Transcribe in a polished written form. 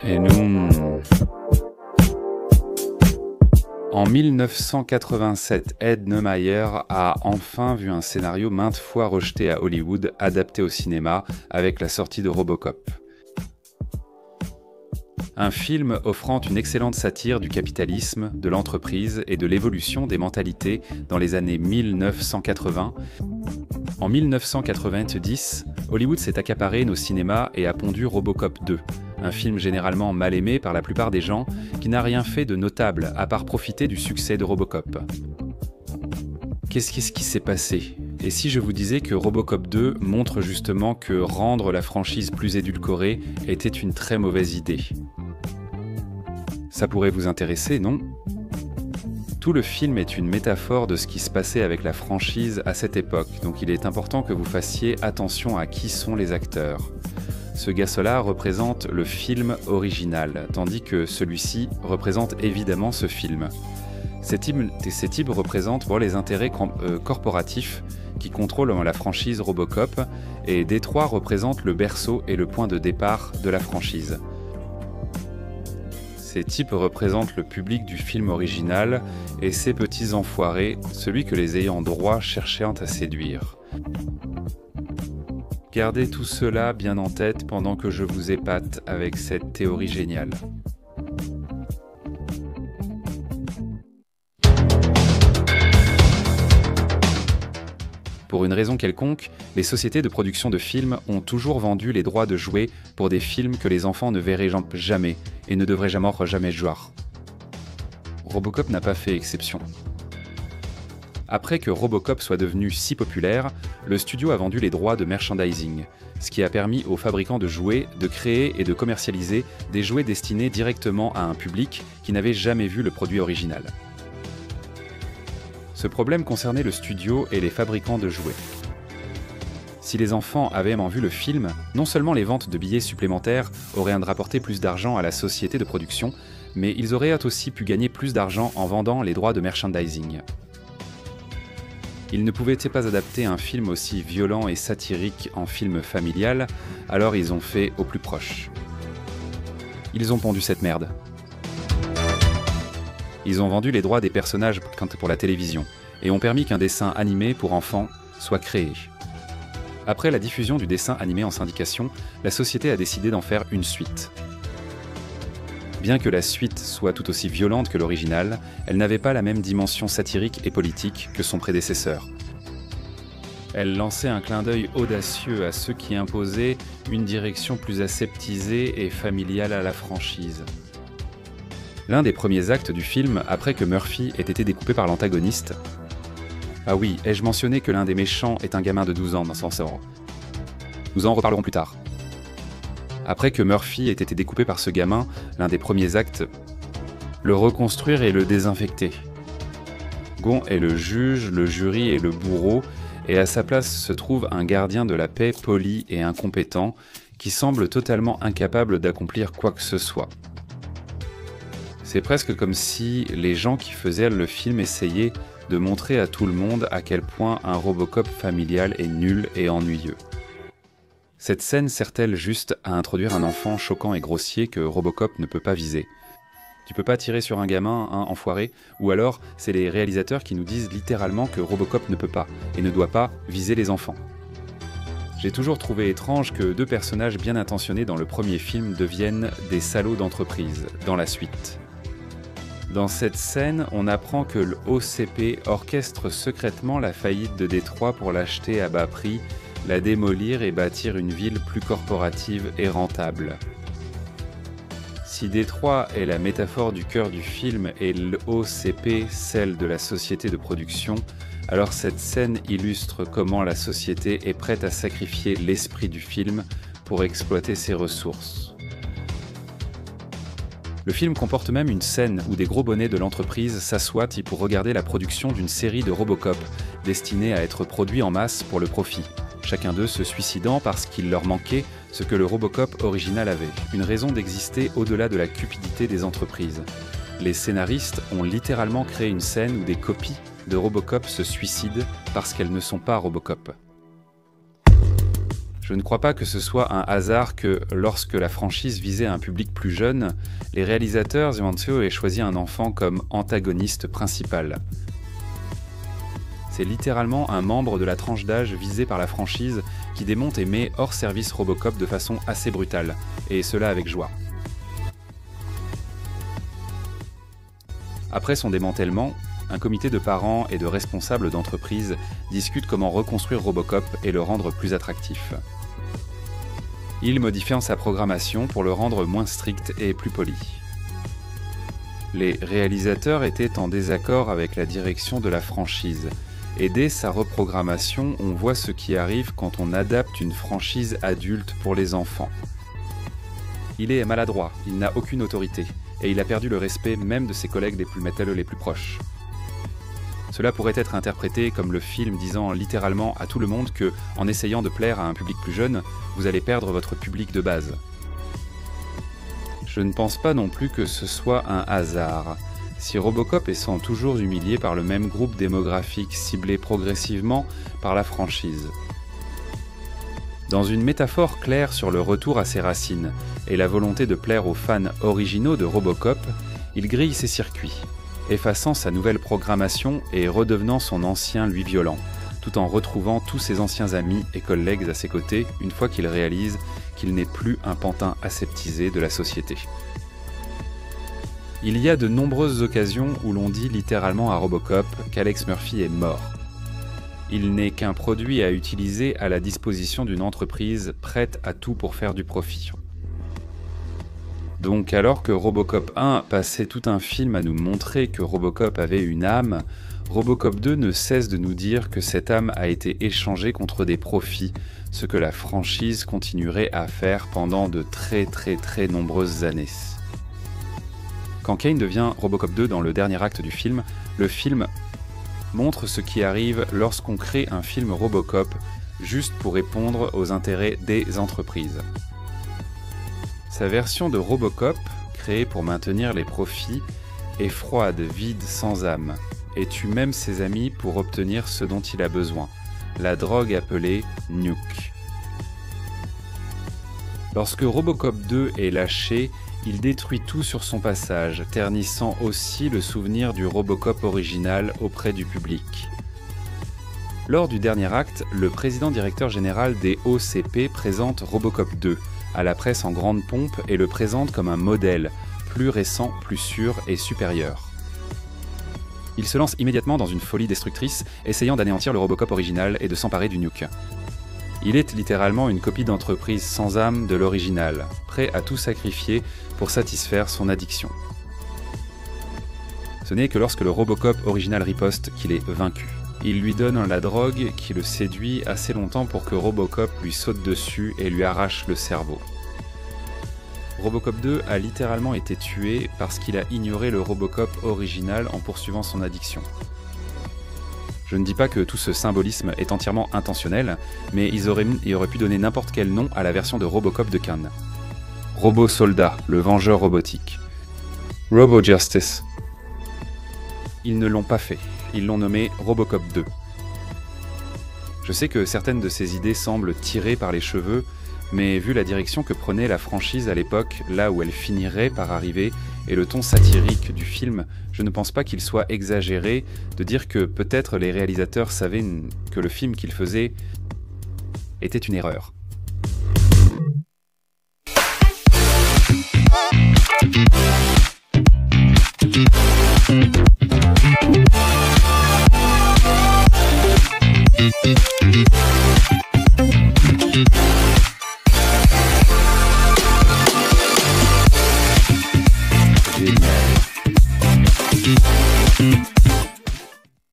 Et nous... En 1987, Ed Neumayer a enfin vu un scénario maintes fois rejeté à Hollywood, adapté au cinéma avec la sortie de Robocop. Un film offrant une excellente satire du capitalisme, de l'entreprise et de l'évolution des mentalités dans les années 1980. En 1990, Hollywood s'est accaparé nos cinémas et a pondu Robocop 2, un film généralement mal aimé par la plupart des gens qui n'a rien fait de notable à part profiter du succès de Robocop. Qu'est-ce qui s'est passé ? Et si je vous disais que Robocop 2 montre justement que rendre la franchise plus édulcorée était une très mauvaise idée ? Ça pourrait vous intéresser, non ? Tout le film est une métaphore de ce qui se passait avec la franchise à cette époque, donc il est important que vous fassiez attention à qui sont les acteurs. Ce gars-là représente le film original, tandis que celui-ci représente évidemment ce film. Ces types représentent les intérêts corporatifs qui contrôlent la franchise Robocop, et Détroit représente le berceau et le point de départ de la franchise. Ces types représentent le public du film original et ces petits enfoirés, celui que les ayants droit cherchaient à séduire. Gardez tout cela bien en tête pendant que je vous épate avec cette théorie géniale. Pour une raison quelconque, les sociétés de production de films ont toujours vendu les droits de jouer pour des films que les enfants ne verraient jamais et ne devraient jamais voir. Robocop n'a pas fait exception. Après que Robocop soit devenu si populaire, le studio a vendu les droits de merchandising, ce qui a permis aux fabricants de jouets de créer et de commercialiser des jouets destinés directement à un public qui n'avait jamais vu le produit original. Ce problème concernait le studio et les fabricants de jouets. Si les enfants avaient vu le film, non seulement les ventes de billets supplémentaires auraient rapporté plus d'argent à la société de production, mais ils auraient aussi pu gagner plus d'argent en vendant les droits de merchandising. Ils ne pouvaient pas adapter un film aussi violent et satirique en film familial, alors ils ont fait au plus proche. Ils ont pondu cette merde. Ils ont vendu les droits des personnages pour la télévision et ont permis qu'un dessin animé pour enfants soit créé. Après la diffusion du dessin animé en syndication, la société a décidé d'en faire une suite. Bien que la suite soit tout aussi violente que l'original, elle n'avait pas la même dimension satirique et politique que son prédécesseur. Elle lançait un clin d'œil audacieux à ceux qui imposaient une direction plus aseptisée et familiale à la franchise. L'un des premiers actes du film, après que Murphy ait été découpé par l'antagoniste... Ah oui, ai-je mentionné que l'un des méchants est un gamin de 12 ans dans son sort ? Nous en reparlerons plus tard. Après que Murphy ait été découpé par ce gamin, l'un des premiers actes... Le reconstruire et le désinfecter. Gon est le juge, le jury et le bourreau, et à sa place se trouve un gardien de la paix poli et incompétent, qui semble totalement incapable d'accomplir quoi que ce soit. C'est presque comme si les gens qui faisaient le film essayaient de montrer à tout le monde à quel point un Robocop familial est nul et ennuyeux. Cette scène sert-elle juste à introduire un enfant choquant et grossier que Robocop ne peut pas viser ? Tu peux pas tirer sur un gamin, enfoiré, ou alors c'est les réalisateurs qui nous disent littéralement que Robocop ne peut pas et ne doit pas viser les enfants. J'ai toujours trouvé étrange que deux personnages bien intentionnés dans le premier film deviennent des salauds d'entreprise dans la suite. Dans cette scène, on apprend que le OCP orchestre secrètement la faillite de Détroit pour l'acheter à bas prix, la démolir et bâtir une ville plus corporative et rentable. Si Détroit est la métaphore du cœur du film et l'OCP celle de la société de production, alors cette scène illustre comment la société est prête à sacrifier l'esprit du film pour exploiter ses ressources. Le film comporte même une scène où des gros bonnets de l'entreprise s'assoient pour regarder la production d'une série de Robocop, destinée à être produit en masse pour le profit. Chacun d'eux se suicidant parce qu'il leur manquait ce que le Robocop original avait, une raison d'exister au-delà de la cupidité des entreprises. Les scénaristes ont littéralement créé une scène où des copies de Robocop se suicident parce qu'elles ne sont pas Robocop. Je ne crois pas que ce soit un hasard que, lorsque la franchise visait un public plus jeune, les réalisateurs Zhuangzi aient choisi un enfant comme antagoniste principal. C'est littéralement un membre de la tranche d'âge visée par la franchise qui démonte et met hors service Robocop de façon assez brutale, et cela avec joie. Après son démantèlement, un comité de parents et de responsables d'entreprise discute comment reconstruire Robocop et le rendre plus attractif. Il modifie sa programmation pour le rendre moins strict et plus poli. Les réalisateurs étaient en désaccord avec la direction de la franchise, et dès sa reprogrammation, on voit ce qui arrive quand on adapte une franchise adulte pour les enfants. Il est maladroit, il n'a aucune autorité, et il a perdu le respect même de ses collègues les plus métalleux les plus proches. Cela pourrait être interprété comme le film disant littéralement à tout le monde que, en essayant de plaire à un public plus jeune, vous allez perdre votre public de base. Je ne pense pas non plus que ce soit un hasard. Si Robocop est sans toujours humilié par le même groupe démographique ciblé progressivement par la franchise. Dans une métaphore claire sur le retour à ses racines et la volonté de plaire aux fans originaux de Robocop, il grille ses circuits, effaçant sa nouvelle programmation et redevenant son ancien lui violent, tout en retrouvant tous ses anciens amis et collègues à ses côtés une fois qu'il réalise qu'il n'est plus un pantin aseptisé de la société. Il y a de nombreuses occasions où l'on dit littéralement à Robocop qu'Alex Murphy est mort. Il n'est qu'un produit à utiliser à la disposition d'une entreprise prête à tout pour faire du profit. Donc alors que Robocop 1 passait tout un film à nous montrer que Robocop avait une âme, Robocop 2 ne cesse de nous dire que cette âme a été échangée contre des profits, ce que la franchise continuerait à faire pendant de très nombreuses années. Quand Kane devient Robocop 2 dans le dernier acte du film, le film montre ce qui arrive lorsqu'on crée un film Robocop juste pour répondre aux intérêts des entreprises. Sa version de Robocop, créée pour maintenir les profits, est froide, vide, sans âme, et tue même ses amis pour obtenir ce dont il a besoin, la drogue appelée Nuke. Lorsque Robocop 2 est lâché, il détruit tout sur son passage, ternissant aussi le souvenir du Robocop original auprès du public. Lors du dernier acte, le président-directeur général des OCP présente Robocop 2 à la presse en grande pompe et le présente comme un modèle, plus récent, plus sûr et supérieur. Il se lance immédiatement dans une folie destructrice, essayant d'anéantir le Robocop original et de s'emparer du Nuke. Il est littéralement une copie d'entreprise sans âme de l'original, prêt à tout sacrifier pour satisfaire son addiction. Ce n'est que lorsque le Robocop original riposte qu'il est vaincu. Il lui donne la drogue qui le séduit assez longtemps pour que Robocop lui saute dessus et lui arrache le cerveau. Robocop 2 a littéralement été tué parce qu'il a ignoré le Robocop original en poursuivant son addiction. Je ne dis pas que tout ce symbolisme est entièrement intentionnel, mais ils auraient pu donner n'importe quel nom à la version de Robocop de Khan. Robo-Soldat, le vengeur robotique. Robo-Justice. Ils ne l'ont pas fait, ils l'ont nommé Robocop 2. Je sais que certaines de ces idées semblent tirées par les cheveux, mais vu la direction que prenait la franchise à l'époque, là où elle finirait par arriver, et le ton satirique du film, je ne pense pas qu'il soit exagéré de dire que peut-être les réalisateurs savaient que le film qu'ils faisaient était une erreur.